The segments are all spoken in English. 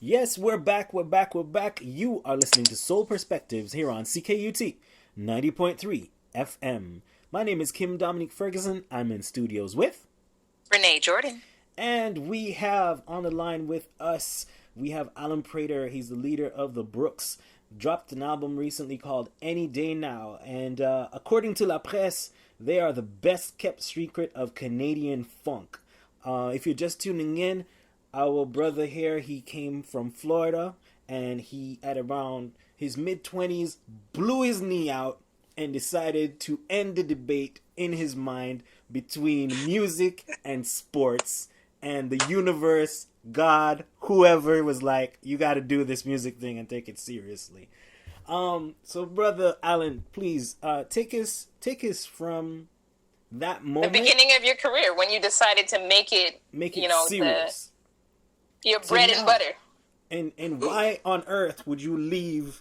Yes, we're back, we're back, we're back. You are listening to Soul Perspectives here on CKUT 90.3 FM. My name is Kim Dominique-Ferguson. I'm in studios with... Renee Jordan. And we have on the line with us, we have Alan Prater. He's the leader of the Brooks. Dropped an album recently called Any Day Now. And according to La Presse, they are the best kept secret of Canadian funk. If you're just tuning in, our brother here, he came from Florida, and he, at around his mid-20s, blew his knee out and decided to end the debate in his mind between music and sports, and the universe, God, whoever was like, you got to do this music thing and take it seriously. So brother Alan, please take us from that moment, the beginning of your career, when you decided to make it serious. Your bread and butter. And why on earth would you leave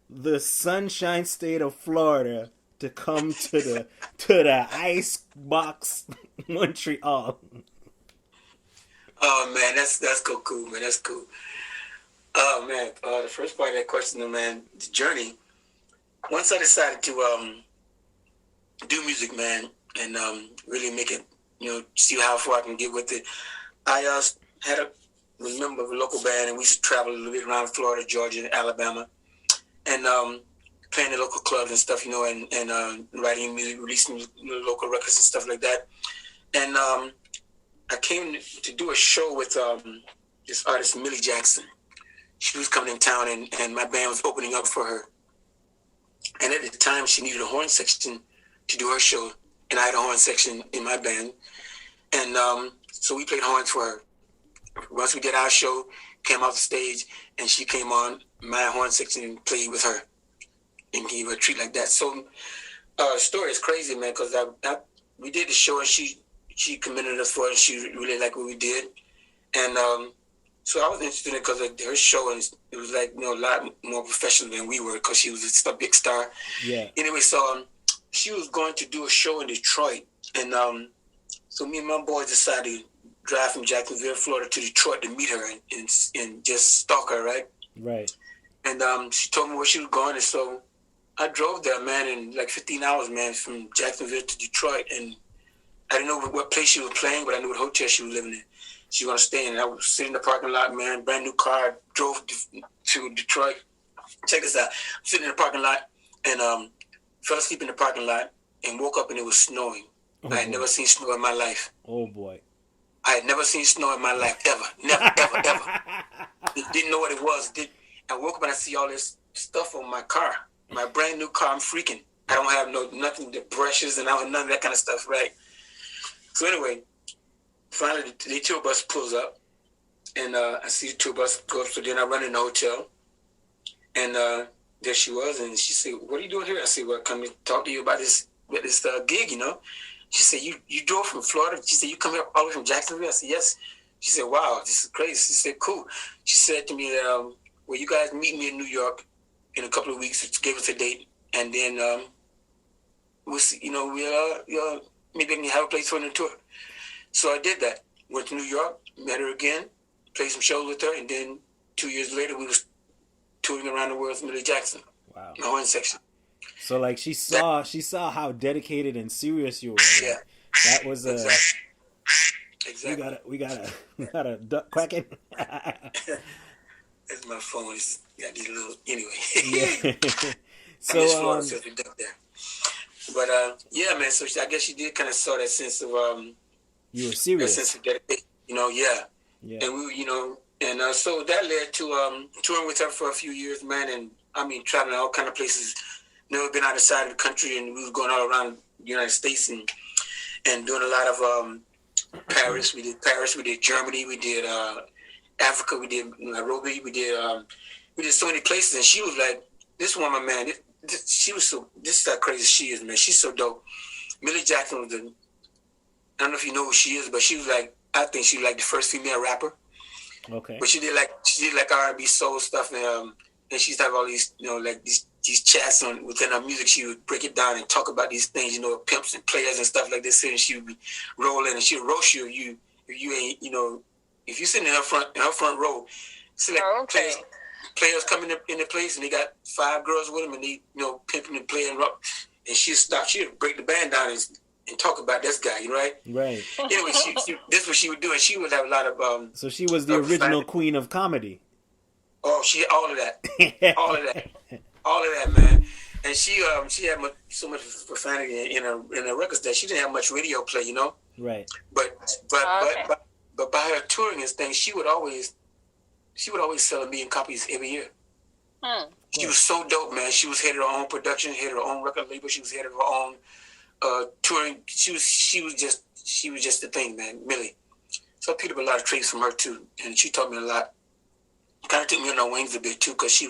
the sunshine state of Florida to come to the ice box Montreal? Oh man, that's cool, man. That's cool. Oh man, the first part of that question, man, the journey. Once I decided to do music, man, and really make it, see how far I can get with it. I was a member of a local band, and we used to travel a little bit around Florida, Georgia, and Alabama, and playing the local clubs and stuff, and writing music, releasing local records and stuff like that. And I came to do a show with this artist, Millie Jackson. She was coming in town, and my band was opening up for her. And at the time, she needed a horn section to do her show, and I had a horn section in my band. And so we played horns for her. Once we did our show, came off the stage, and she came on my horn section and played with her and gave her a treat like that. So the story is crazy, man, because we did the show, and she commended us for it, and she really liked what we did. And so I was interested in it because of her show, and it was like, a lot more professional than we were because she was a big star. Yeah. Anyway, so she was going to do a show in Detroit, and so me and my boys decided to drive from Jacksonville, Florida to Detroit to meet her and just stalk her, right? Right. And she told me where she was going, and so I drove there, man, in like 15 hours, man, from Jacksonville to Detroit, and I didn't know what place she was playing, but I knew what hotel she was living in. She was going to stay in, and I was sitting in the parking lot, man, brand new car, drove to Detroit. Check this out. I'm sitting in the parking lot, and fell asleep in the parking lot, and woke up, and it was snowing. Oh, I had never seen snow in my life. Oh, boy. I had never seen snow in my life, ever. Never, ever, ever. Didn't know what it was. I woke up and I see all this stuff on my car, my brand new car. I'm freaking. I don't have nothing, the brushes, and I don't have none of that kind of stuff, right? So anyway, finally the tour bus pulls up, and I see the tour bus go up. So then I run in the hotel, and there she was, and she said, "What are you doing here?" I said, "Well, come to talk to you about this gig, She said, you drove from Florida? She said, you come here all the way from Jacksonville? I said, yes. She said, wow, this is crazy. She said, cool. She said to me that, well, you guys meet me in New York in a couple of weeks. Give us a date. And then we'll see, we'll maybe I can have a place for the tour. So I did that. Went to New York, met her again, played some shows with her. And then 2 years later, we was touring around the world with Millie Jackson. Wow. My horn section. So like she saw how dedicated and serious you were. Yeah. That was Exactly. We gotta duck quacking. That's my phone. It's got these little anyway. Yeah. So so duck there. But yeah, man. So I guess she did kind of saw that sense of you were serious. That sense of dedication. Yeah. Yeah. And we, and so that led to touring with her for a few years, man. And I mean, traveling all kind of places. Never been outside of the country, and we were going all around the United States and doing a lot of Paris. We did Germany, we did Africa, we did Nairobi, we did so many places. And she was like, this woman, man, she was so, this is how crazy she is, man. She's so dope. Millie Jackson was I don't know if you know who she is, but she was like, I think she was like the first female rapper. Okay. But she did like R&B soul stuff, and she used to have all these, like these chats within her music. She would break it down and talk about these things, pimps and players and stuff like this. And she would be rolling, and she would roast you if you ain't, if you're sitting in her front row, select Oh, okay. players coming in the place, and they got 5 girls with them, and they pimping and playing rock. And she'd stop. She'd break the band down and talk about this guy, right? Right. Anyway, this is what she would do, and she would have a lot of So she was the original queen of comedy. Oh, all of that, man. And she had so much profanity in her records that she didn't have much radio play, Right. But by her touring and things, she would always sell 1 million copies every year. She was so dope, man. She was head of her own production, head of her own record label. She was head of her own touring. She was just the thing, man. Really. So I picked up a lot of traits from her too, and she taught me a lot. Kind of took me on her wings a bit too, because she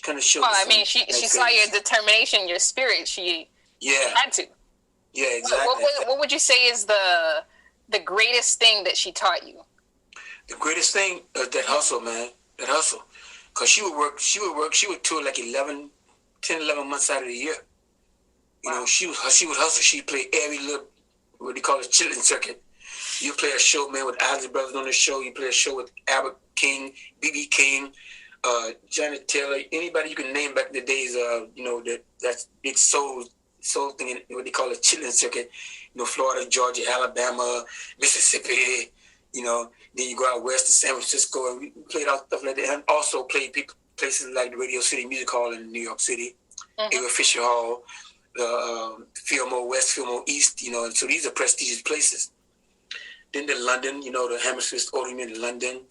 kind of showed. Well, I mean, she saw your determination, your spirit. She had to. Yeah, exactly. What would you say is the greatest thing that she taught you? The greatest thing is that hustle, man. That hustle. Because she would tour like 11 months out of the year. She would hustle. She'd play every little, what they call it, chilling circuit. You play a show, man, with Isley Brothers on the show. You play a show with Albert King, B.B. King, Janet Taylor, anybody you can name back in the days, that's big soul thing, what they call a chilling circuit. Florida, Georgia, Alabama, Mississippi, then you go out west to San Francisco, and we played all stuff like that, and also played places like the Radio City Music Hall in New York City, Ava Fisher Hall, the Fillmore West, Fillmore East, so these are prestigious places. Then to London, the Hammersmith Odeon in London,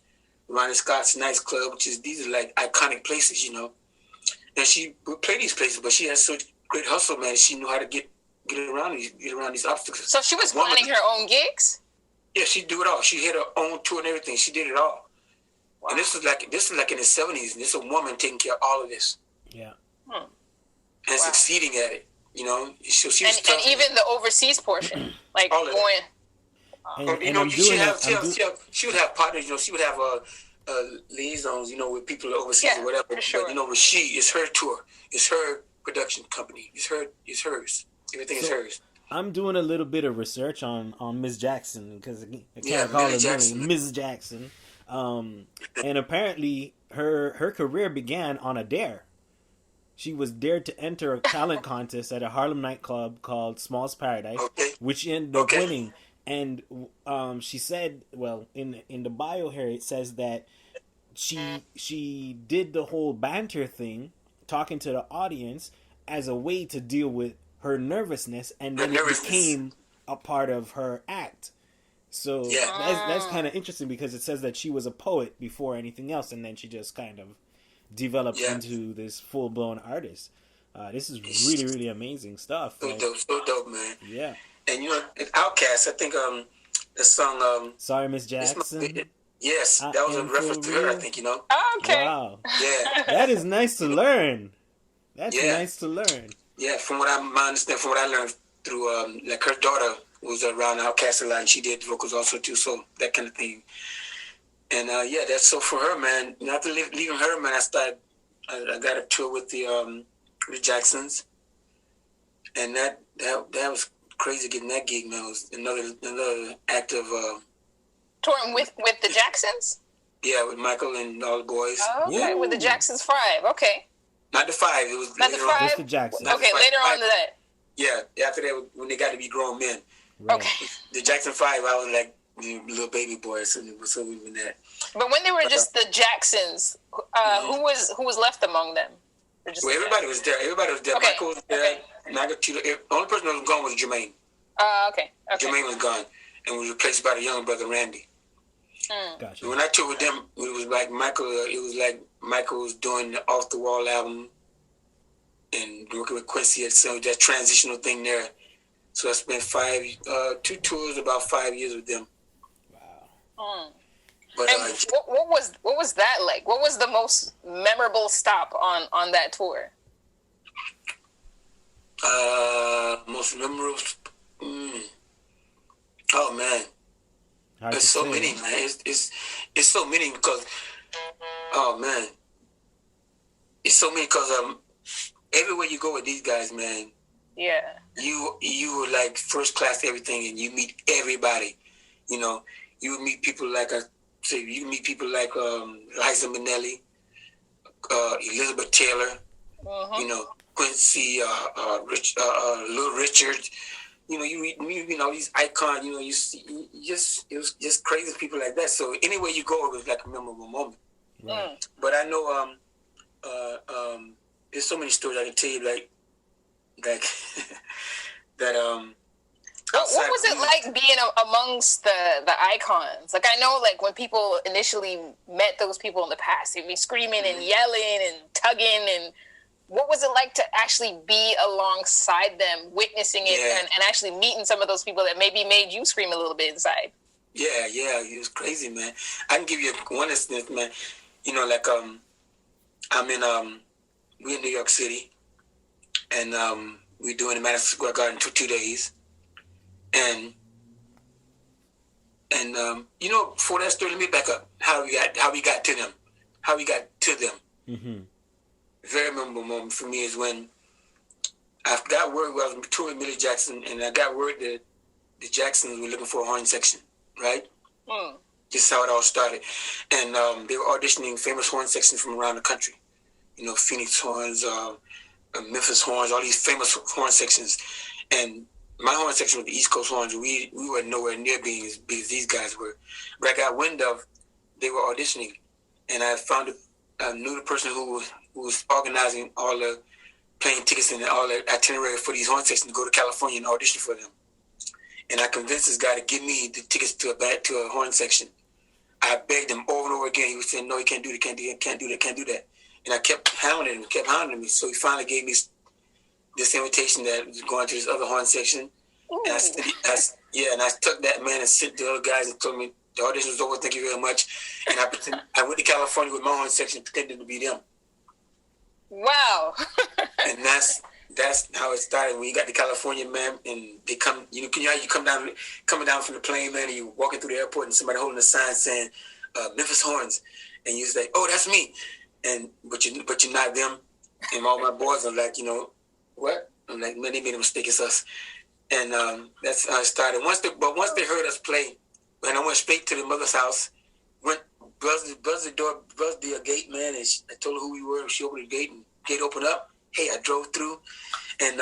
Ronnie Scott's Nice Club, these are like iconic places, And she would play these places, but she had such great hustle, man. She knew how to get around these obstacles. So she was planning her own gigs? Yeah, she'd do it all. She had her own tour and everything. She did it all. Wow. And this is like in the 70s. And this is a woman taking care of all of this. Yeah. And succeeding at it. So she was and even the overseas portion, like all of going. She would have partners. She would have liaisons. With people overseas or whatever. For sure. But it's her tour. It's her production company. It's hers. Everything is hers. I'm doing a little bit of research on Miss Jackson, because I can't call her name, Miss Jackson. And apparently her career began on a dare. She was dared to enter a talent contest at a Harlem nightclub called Small's Paradise, which she ended up winning. And she said, well, in the bio here, it says that she did the whole banter thing, talking to the audience, as a way to deal with her nervousness, and then it became a part of her act. So that's kind of interesting, because it says that she was a poet before anything else, and then she just kind of developed into this full-blown artist. This is really, really amazing stuff. So dope, man. Yeah. And Outkast, I think the song Sorry, Miss Jackson. Yes, that was a reference to her, I think, Okay. Wow. Yeah. That is nice to learn. That's nice to learn. Yeah, from what I learned through like her daughter was around Outkast a lot, and she did vocals also too, so that kind of thing. And that's so for her, man. After leaving her, man, I got a tour with the Jacksons, and that was crazy getting that gig, man. It was another act of touring with the Jacksons. Yeah, with Michael and all the boys. Oh, okay, with the Jacksons 5. Okay. Not the 5. It was not the 5. Just the Jacksons. Okay, later on to that. Yeah, after that, when they got to be grown men. Right. Okay. The Jackson 5, I was like little baby boy, so we were that. But when they were just the Jacksons, who was left among them? Well, everybody was there. Okay. Michael was there. The only person that was gone was Jermaine. Okay. Jermaine was gone and was replaced by the younger brother Randy. Gotcha. When I toured with them, it was like Michael. It was like Michael was doing the Off the Wall album and working with Quincy at some that transitional thing there. So I spent 2 tours, about 5 years with them. Wow. But and what was that like? What was the most memorable stop on that tour? Most memorable. Oh man. There's so many, man. It's so many because, oh man, it's so many because everywhere you go with these guys, man. Yeah. You were like first class everything, and you meet everybody. You would meet people like So you meet people like Liza Minnelli, Elizabeth Taylor, you know, Quincy, Little Richard. You know, you meet all these icons. You know, it was just crazy people like that. So anywhere you go, it was like a memorable moment. Right. But I know there's so many stories I can tell you, like that. What was it like being amongst the icons? Like, I know, like, when people initially met those people in the past, they'd be screaming and yelling and tugging. And what was it like to actually be alongside them, witnessing it, and actually meeting some of those people that maybe made you scream a little bit inside? Yeah, it was crazy, man. I can give you one instance, man. You know, like, we're in New York City, and we're doing the Madison Square Garden for 2 days. And you know, for that story, let me back up. How we got to them. Mm-hmm. Very memorable moment for me is when I got word. I was touring Millie Jackson, and I got word that the Jacksons were looking for a horn section. Right. Just how it all started, and they were auditioning famous horn sections from around the country. You know, Phoenix horns, Memphis horns, all these famous horn sections, and my horn section was the East Coast horns. We were nowhere near being as big as these guys were. But I got wind of they were auditioning, and I knew the person who was organizing all the plane tickets and all the itinerary for these horn sections to go to California and audition for them. And I convinced this guy to give me the tickets to a horn section. I begged him over and over again. He was saying, "No, you can't do that, can't do that." And I kept hounding me. So he finally gave me this invitation that was going to this other horn section. And I took that, man, and sent the other guys and told me the audition was over, thank you very much. And I went to California with my horn section pretending to be them. Wow. And that's how it started. When you got to California, man, and they come, you come coming down from the plane, man, and you walking through the airport and somebody holding a sign saying Memphis Horns, and you say, "Oh, that's me," but you're not them. And all my boys are like, you know, what? I'm like, man, they made a mistake. It's us. And that's how it started. Once they heard us play, and I went straight to the mother's house, buzzed the gate, man, and I told her who we were. She opened the gate, and gate opened up. Hey, I drove through, and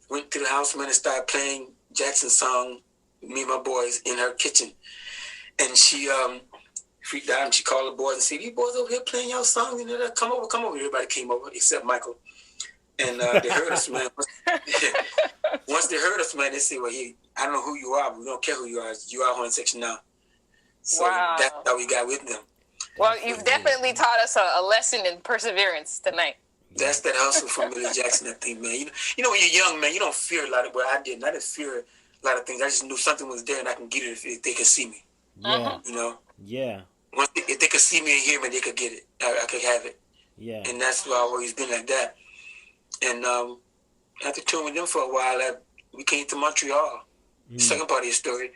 went to the house, man, and started playing Jackson's song, me and my boys, in her kitchen. And she freaked out, and she called the boys and said, "You boys over here playing your song? And come over. Everybody came over except Michael. And they heard us, man. Once they heard us, man, they said, "Well, I don't know who you are, but we don't care who you are. You are horn section now." So that's how we got with them. Well, you've definitely taught us a lesson in perseverance tonight. That's that hustle from Millie Jackson, I think, man. You know, when you're young, man, you don't fear a lot of what I didn't. I didn't fear a lot of things. I just knew something was there and I can get it if they could see me. Yeah. You know? Yeah. If they could see me and hear me, they could get it. I could have it. Yeah. And that's why I've always been like that. And after touring with them for a while, we came to Montreal. The second part of the story,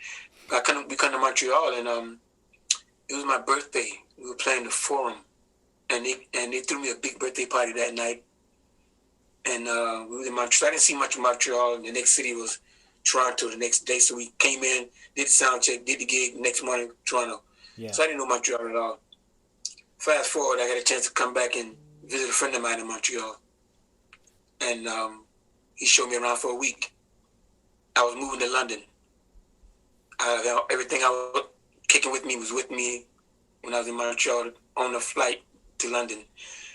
we come to Montreal, and it was my birthday. We were playing the Forum, and they threw me a big birthday party that night. And we were in Montreal. I didn't see much of Montreal. And the next city was Toronto the next day. So we came in, did the sound check, did the gig. Next morning, Toronto. Yeah. So I didn't know Montreal at all. Fast forward, I got a chance to come back and visit a friend of mine in Montreal. And he showed me around for a week. I was moving to London. Everything I was kicking with me was with me when I was in Montreal on a flight to London.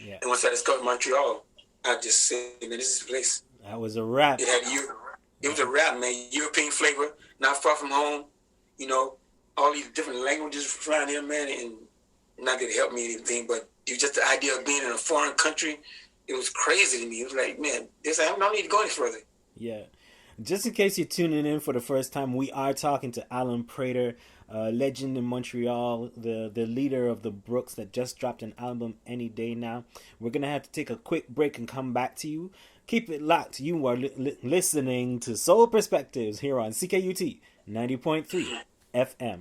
Yeah. And once I discovered Montreal, I just said, man, this is the place. That was a wrap. It was a wrap, man. European flavor, not far from home. You know, all these different languages around here, man. And not that it helped me anything, but it was just the idea of being in a foreign country. It was crazy to me. It was like, man, I don't need to go any further. Yeah. Just in case you're tuning in for the first time, we are talking to Alan Prater, legend in Montreal, the leader of the Brooks that just dropped an album any day now. We're going to have to take a quick break and come back to you. Keep it locked. You are listening to Soul Perspectives here on CKUT 90.3 FM.